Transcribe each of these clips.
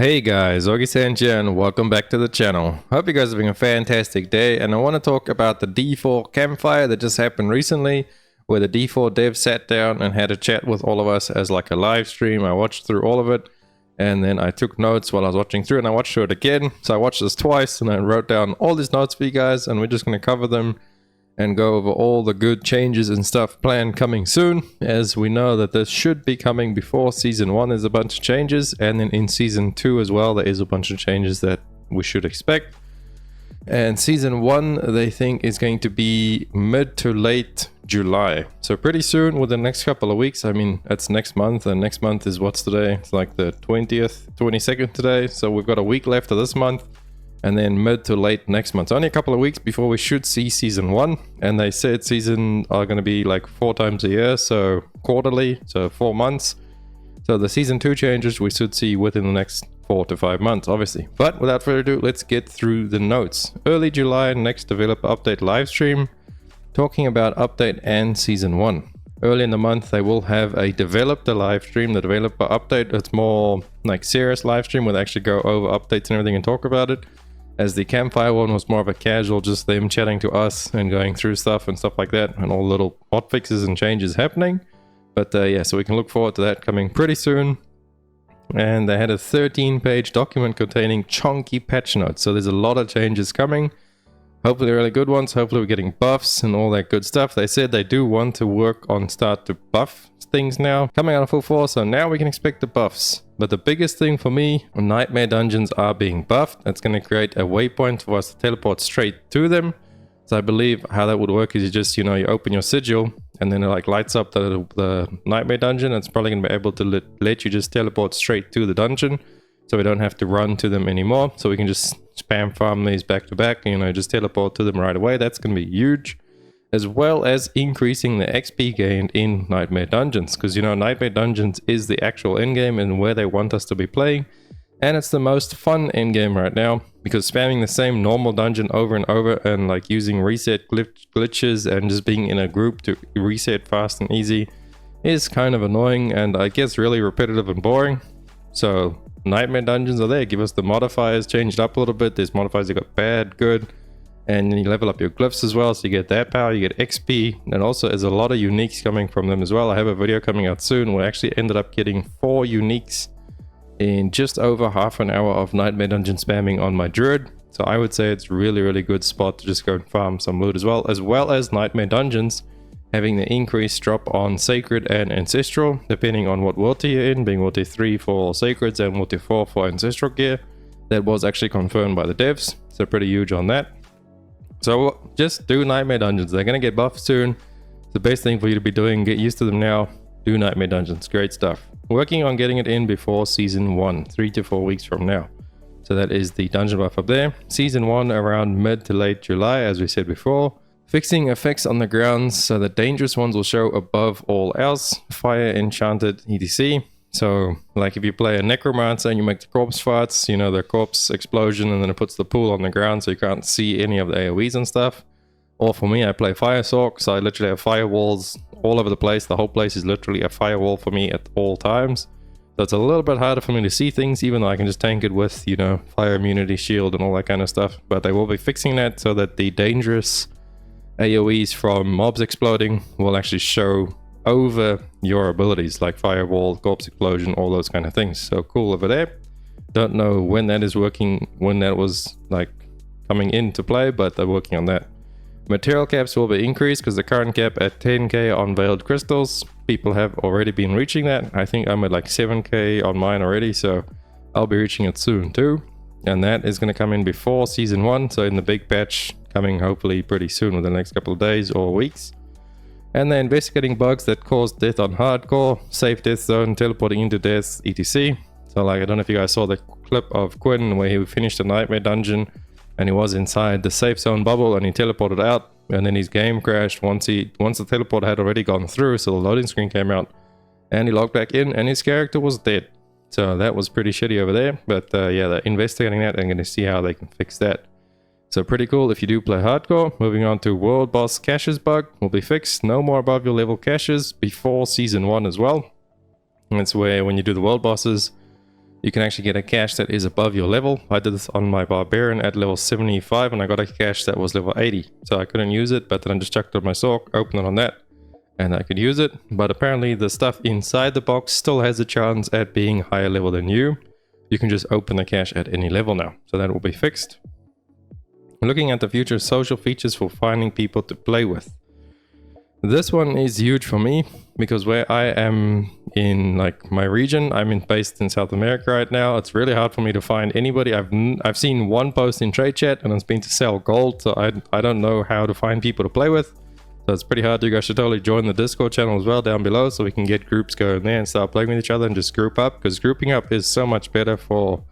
Hey guys, Augiesaint here and welcome back to the channel. Hope you guys are having a fantastic day, and I want to talk about the D4 Campfire that just happened recently, where the D4 dev sat down and had a chat with all of us as like a live stream. I watched through all of it and then I took notes while I was watching through, and I watched through it again. So I watched this twice and I wrote down all these notes for you guys, and we're just going to cover them and go over all the good changes and stuff planned coming soon, as we know that this should be coming before Season 1. There's a bunch of changes, and then in Season 2 as well there is a bunch of changes that we should expect. And Season 1 they think is going to be mid to late July, so pretty soon, within the next couple of weeks. I mean, that's next month, and next month is what's today? It's like the 20th, 22nd today, so we've got a week left of this month. And then mid to late next month. So only a couple of weeks before we should see Season 1. And they said season are going to be like 4 times a year, so quarterly, so 4 months. So the Season 2 changes we should see within the next 4 to 5 months, obviously. But without further ado, let's get through the notes. Early July, next developer update live stream, talking about update and Season 1. Early in the month, they will have a developer live stream, the developer update. It's more like serious live stream where they actually go over updates and everything and talk about it. As the Campfire one was more of a casual, just them chatting to us and going through stuff and stuff like that, and all little hotfixes and changes happening. But yeah, so we can look forward to that coming pretty soon. And they had a 13-page document containing chunky patch notes, so there's a lot of changes coming. Hopefully they're really good ones. Hopefully we're getting buffs and all that good stuff. They said they do want to work on start to buff things now, coming out of full force, so now we can expect the buffs. But the biggest thing for me, nightmare dungeons are being buffed. That's going to create a waypoint for us to teleport straight to them. So I believe how that would work is you just, you open your sigil and then it like lights up the nightmare dungeon. It's probably going to be able to let you just teleport straight to the dungeon, so we don't have to run to them anymore. So we can just spam farm these back to back, just teleport to them right away. That's going to be huge. As well as increasing the XP gained in Nightmare Dungeons, because Nightmare Dungeons is the actual endgame and where they want us to be playing, and it's the most fun endgame right now, because spamming the same normal dungeon over and over and like using reset glitches and just being in a group to reset fast and easy is kind of annoying, and I guess really repetitive and boring. So Nightmare Dungeons are there. Give us the modifiers changed up a little bit. There's modifiers that got bad, good, and you level up your glyphs as well, so you get that power, you get XP, and also there's a lot of uniques coming from them as well. I have a video coming out soon where I actually ended up getting 4 uniques in just over half an hour of Nightmare Dungeon spamming on my Druid. So I would say it's really good spot to just go and farm some loot as well as Nightmare Dungeons having the increased drop on Sacred and Ancestral, depending on what world tier you're in, being world tier 3 for Sacreds and world tier 4 for Ancestral gear. That was actually confirmed by the devs, so pretty huge on that. So just do Nightmare Dungeons. They're going to get buffed soon. It's the best thing for you to be doing. Get used to them now. Do Nightmare Dungeons. Great stuff. Working on getting it in before Season 1, 3 to 4 weeks from now. So that is the dungeon buff up there. Season 1 around mid to late July, as we said before. Fixing effects on the grounds so the dangerous ones will show above all else. Fire, enchanted, etc. So, like if you play a necromancer and you make the corpse farts, the corpse explosion, and then it puts the pool on the ground so you can't see any of the AoEs and stuff. Or for me, I play Fire Sork, so I literally have firewalls all over the place. The whole place is literally a firewall for me at all times. So it's a little bit harder for me to see things, even though I can just tank it with, fire immunity, shield, and all that kind of stuff. But they will be fixing that so that the dangerous AoEs from mobs exploding will actually show over your abilities, like firewall, corpse explosion, all those kind of things. So cool over there. Don't know when that is working, when that was like coming into play, but they're working on that. Material caps will be increased because the current cap at 10k on veiled crystals, people have already been reaching that. I think I'm at like 7k on mine already, so I'll be reaching it soon too. And that is going to come in before Season 1, so in the big patch coming hopefully pretty soon within the next couple of days or weeks. And they're investigating bugs that cause death on hardcore, safe death zone, teleporting into death, etc. So like, I don't know if you guys saw the clip of Quinn where he finished a Nightmare Dungeon and he was inside the safe zone bubble and he teleported out, and then his game crashed once the teleport had already gone through, so the loading screen came out and he logged back in and his character was dead. So that was pretty shitty over there, but yeah, they're investigating that and going to see how they can fix that. So pretty cool if you do play hardcore. Moving on to World Boss Caches bug will be fixed. No more above your level caches before Season 1 as well. And it's where when you do the world bosses, you can actually get a cache that is above your level. I did this on my Barbarian at level 75 and I got a cache that was level 80. So I couldn't use it, but then I just chucked it on my Sork, opened it on that, and I could use it. But apparently the stuff inside the box still has a chance at being higher level than you. You can just open the cache at any level now. So that will be fixed. Looking at the future social features for finding people to play with. This one is huge for me because where I am in like my region, based in South America right now. It's really hard for me to find anybody. I've seen one post in trade chat and it's been to sell gold, so I don't know how to find people to play with. So it's pretty hard. You guys should totally join the Discord channel as well down below so we can get groups going there and start playing with each other and just group up, because grouping up is so much better for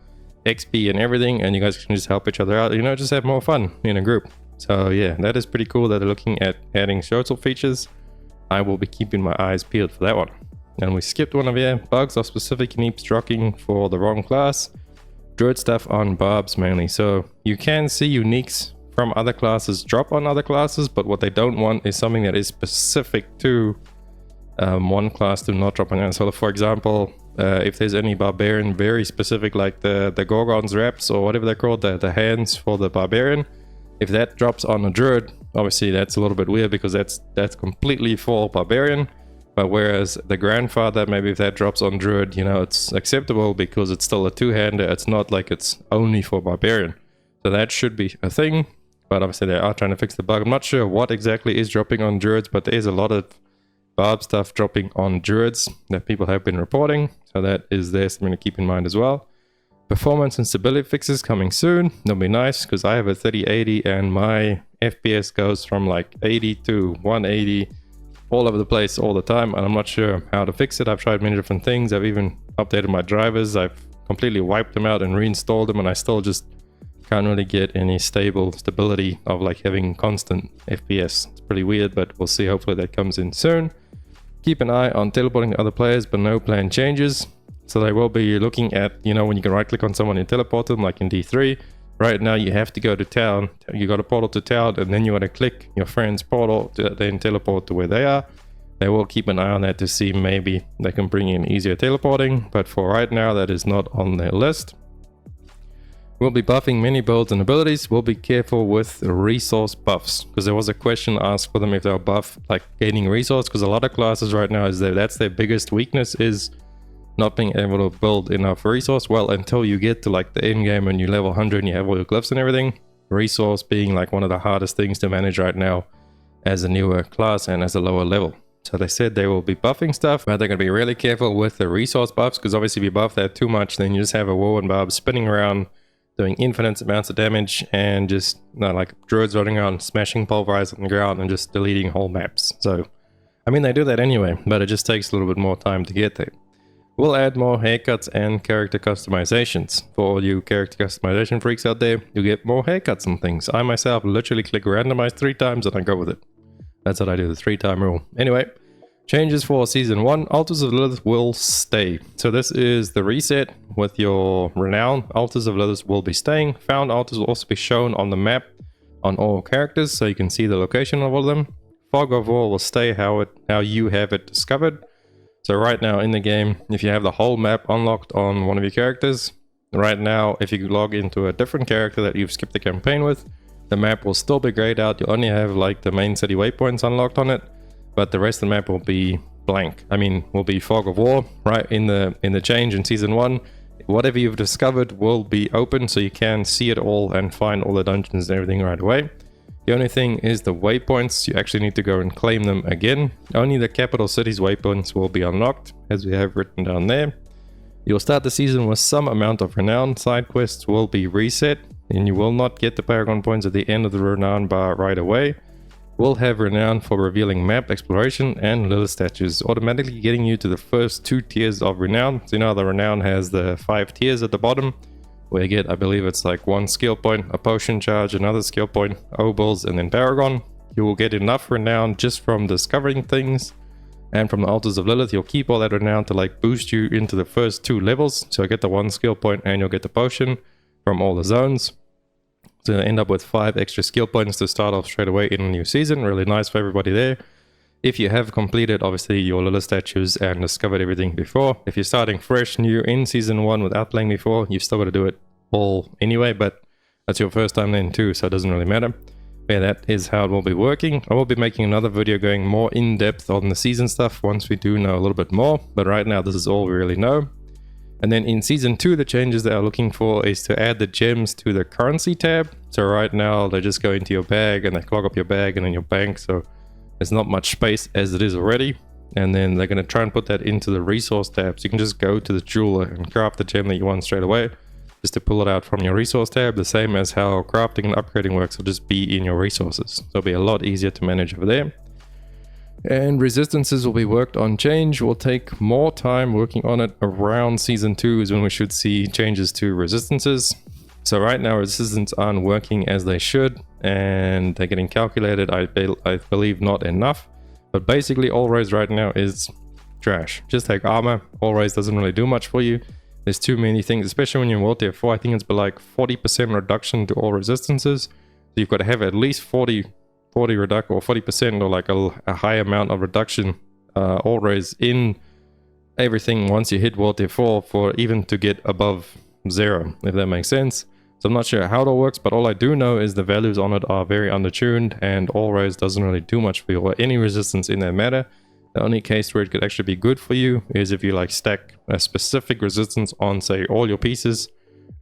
XP and everything, and you guys can just help each other out, you know, just have more fun in a group. So yeah, that is pretty cool that they're looking at adding social features. I will be keeping my eyes peeled for that one. And we skipped one of here. Bugs are specific neeps dropping for the wrong class. Druid stuff on barbs mainly. So you can see uniques from other classes drop on other classes, but what they don't want is something that is specific to one class to not drop on another. So for example, if there's any barbarian very specific, like the Gorgon's wraps or whatever they're called, the hands for the barbarian, if that drops on a druid, obviously that's a little bit weird because that's completely for barbarian. But whereas the grandfather, maybe if that drops on druid, you know, it's acceptable because it's still a two-hander. It's not like it's only for barbarian. So that should be a thing. But obviously they are trying to fix the bug. I'm not sure what exactly is dropping on druids, but there is a lot of barb stuff dropping on druids that people have been reporting. So that is there, something to keep in mind as well. Performance and stability fixes coming soon. That'll be nice because I have a 3080 and my FPS goes from like 80 to 180 all over the place all the time, and I'm not sure how to fix it. I've tried many different things. I've even updated my drivers. I've completely wiped them out and reinstalled them, and I still just can't really get any stability of like having constant FPS. It's pretty weird, but we'll see. Hopefully that comes in soon. Keep an eye on teleporting to other players, but no plan changes. So they will be looking at, you know, when you can right click on someone and teleport them, like in D3. Right now you have to go to town. You got a portal to town, and then you want to click your friend's portal to then teleport to where they are. They will keep an eye on that to see maybe they can bring in easier teleporting, but for right now that is not on their list. We'll be buffing many builds and abilities. We'll be careful with resource buffs, because there was a question asked for them if they'll buff like gaining resource, because a lot of classes right now is that's their biggest weakness, is not being able to build enough resource. Well, until you get to like the end game and you level 100 and you have all your glyphs and everything, resource being like one of the hardest things to manage right now as a newer class and as a lower level. So they said they will be buffing stuff, but they're going to be really careful with the resource buffs, because obviously if you buff that too much, then you just have a war and barb spinning around doing infinite amounts of damage, and just like druids running around smashing pulverize on the ground and just deleting whole maps. So I mean, they do that anyway, but it just takes a little bit more time to get there. We'll add more haircuts and character customizations. For all you character customization freaks out there, you get more haircuts and things. I myself literally click randomize 3 times and I go with it. That's what I do, the 3-time rule. Anyway, changes for Season 1. Altars of Lilith will stay. So this is the reset with your renown. Altars of Lilith will be staying. Found altars will also be shown on the map on all characters, so you can see the location of all of them. Fog of War will stay how you have it discovered. So right now in the game, if you have the whole map unlocked on one of your characters, right now if you log into a different character that you've skipped the campaign with, the map will still be grayed out. You'll only have like the main city waypoints unlocked on it, but the rest of the map will be blank. I mean, will be Fog of War. Right in the change in Season 1, whatever you've discovered will be open, so you can see it all and find all the dungeons and everything right away. The only thing is the waypoints, you actually need to go and claim them again. Only the capital cities waypoints will be unlocked, as we have written down there. You'll start the season with some amount of renown. Side quests will be reset, and you will not get the Paragon points at the end of the renown bar right away. We'll have renown for revealing map exploration and Lilith statues, automatically getting you to the first 2 tiers of renown. So you know the renown has the 5 tiers at the bottom, where you get, I believe it's like 1 skill point, a potion charge, another skill point, obols, and then Paragon. You will get enough renown just from discovering things, and from the Altars of Lilith you'll keep all that renown to like boost you into the first 2 levels. So you'll get the 1 skill point and you'll get the potion from all the zones. So you'll end up with 5 extra skill points to start off straight away in a new season. Really nice for everybody there. If you have completed, obviously, your little statues and discovered everything before. If you're starting fresh, new in Season 1 without playing before, you've still got to do it all anyway, but that's your first time then too, so it doesn't really matter. Yeah, that is how it will be working. I will be making another video going more in depth on the season stuff once we do know a little bit more, but right now this is all we really know. And then in Season 2, the changes that I'm looking for is to add the gems to the currency tab. So right now they just go into your bag and they clog up your bag and then your bank, so there's not much space as it is already. And then they're going to try and put that into the resource tab, so you can just go to the jeweler and craft the gem that you want straight away, just to pull it out from your resource tab, the same as how crafting and upgrading works will just be in your resources. So it'll be a lot easier to manage over there. And resistances will be worked on change. We'll take more time working on it. Around Season 2 is when we should see changes to resistances. So right now resistance aren't working as they should, and they're getting calculated, I believe not enough. But basically all raise right now is trash. Just take armor. All raise doesn't really do much for you. There's too many things, especially when you're in World Tier 4. I think it's like 40% reduction to all resistances. So you've got to have at least 40 reduction or 40% or like a high amount of reduction always in everything once you hit World Tier 4 for even to get above 0, if that makes sense. So I'm not sure how it all works, but all I do know is the values on it are very undertuned, and all raise doesn't really do much for you or any resistance in that matter. The only case where it could actually be good for you is if you like stack a specific resistance on, say, all your pieces.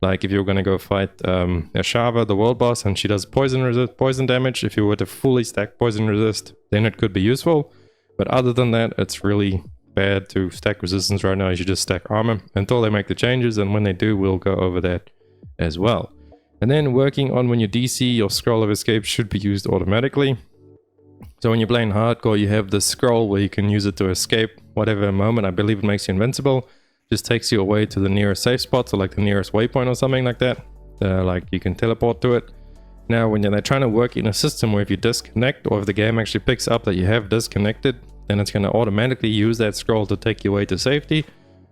Like if you're going to go fight Ashava, the world boss, and she does poison damage, if you were to fully stack poison resist, then it could be useful. But other than that, it's really bad to stack resistance right now. You should just stack armor until they make the changes, and when they do, we'll go over that as well. And then working on when you DC, your scroll of escape should be used automatically. So when you're playing hardcore, you have the scroll where you can use it to escape whatever moment. I believe it makes you invincible. Just takes you away to the nearest safe spot, so like the nearest waypoint or something like that. Like you can teleport to it. Now when they're trying to work in a system where if you disconnect, or if the game actually picks up that you have disconnected, then it's going to automatically use that scroll to take you away to safety.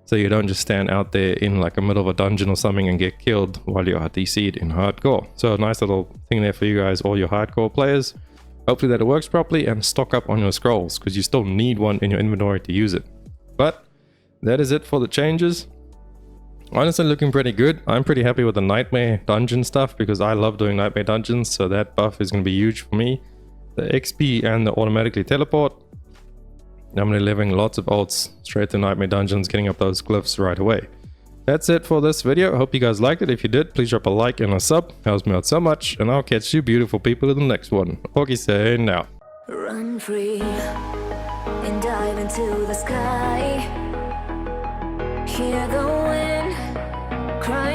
So you don't just stand out there in like a middle of a dungeon or something and get killed while you're DC'd in hardcore. So a nice little thing there for you guys, all your hardcore players. Hopefully that it works properly, and stock up on your scrolls, because you still need one in your inventory to use it. But that is it for the changes. Honestly, looking pretty good. I'm pretty happy with the nightmare dungeon stuff, because I love doing nightmare dungeons, so that buff is going to be huge for me. The XP and the automatically teleport. I'm going to be leveling lots of ults straight to nightmare dungeons, getting up those glyphs right away. That's it for this video. I hope you guys liked it. If you did, please drop a like and a sub. Helps me out so much, and I'll catch you beautiful people in the next one. Augiesaint now. Run free and dive into the sky. Hear the wind cry